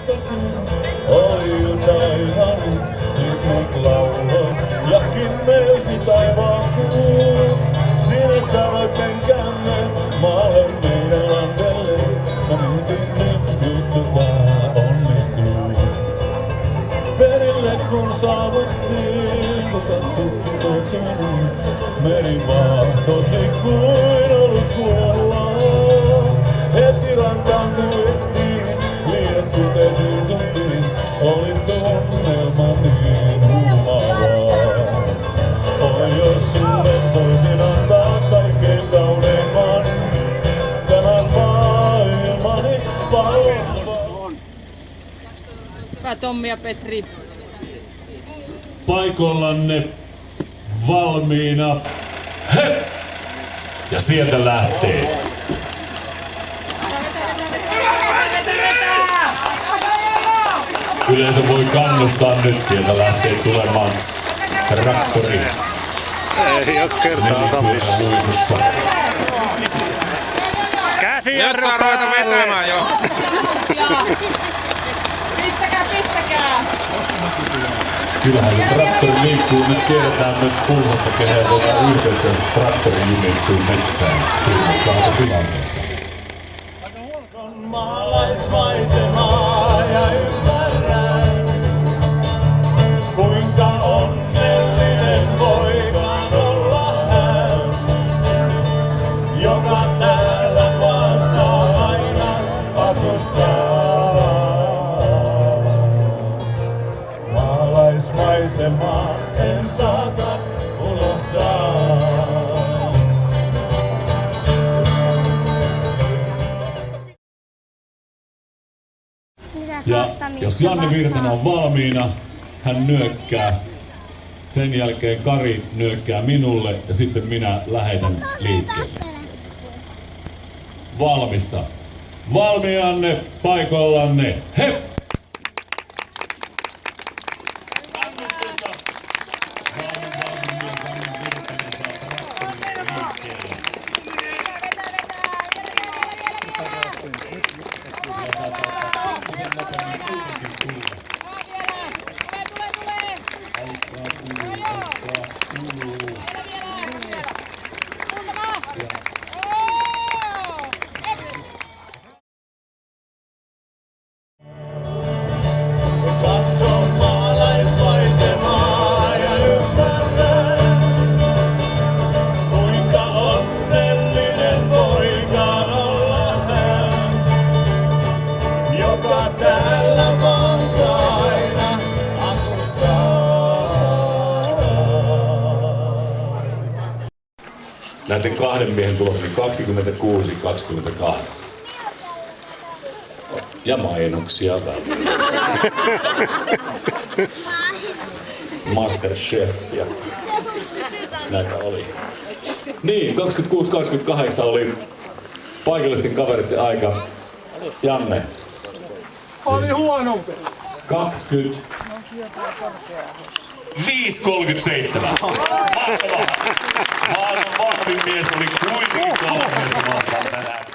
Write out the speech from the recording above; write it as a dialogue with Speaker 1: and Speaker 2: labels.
Speaker 1: viittasin, oli ilta ihani, nyt mut lauloi ja kimmelsi taivaan kuu. Sinä sanoit menkäämme maalle meidän landelle, mä mietin nyt juttu tää onnistuu. Perille kun saavuttiin, tuttu tuokseni, meri vaahtosi kuin ollut kuolla. Heti rantaan kuljettiin, liiat kutetiin suntiin, oli tunnelma niin huumaavaa. Oi jos sulle voisin antaa kaikkein kauneimman, tämän maailmani valvovan.
Speaker 2: Hyvä Tommi ja Petri.
Speaker 1: Paikollanne valmiina. He! Ja sieltä lähtee. Yleensä voi kannustaa nyt, sieltä lähtee tulemaan traktori.
Speaker 3: Ei oo kertaa
Speaker 1: tapissa.
Speaker 3: Käsijarru saa ruveta vetämään jo.
Speaker 2: Pistäkää!
Speaker 1: Kyllähän se traktori liikkuu, nyt tiedetään nyt pulsassa kehen yhteyttä traktori jumittuu metsään. Turmakkaata tilanteessa. On maalaismaisemaa ja ymmärrän, kuinka onnellinen voikaan olla hän, joka täällä vaan saa aina asustaa. Maalaismaisemaa en saata unohtaa. Ja jos Janne Virtanen on valmiina, hän nyökkää. Sen jälkeen Kari nyökkää minulle ja sitten minä lähetän liikkeelle. Valmista. Valmianne paikallanne. Hep! Katso maalaismaisemaa ja ymmärrä, kuinka onnellinen voikaan olla hän, joka täällä vaan saa aina asustaa. Näiden kahden miehen tulos oli 26-22. Ja mainoksia välillä. Masterchef ja näitä oli. Niin, 26-28 oli paikallisten kaveritten aika. Janne.
Speaker 4: Oli
Speaker 1: siis
Speaker 4: huonompi.
Speaker 1: 20. 5.37. Mahtavaa. Maailman vahvin mies oli kuitenkin 3 tänään.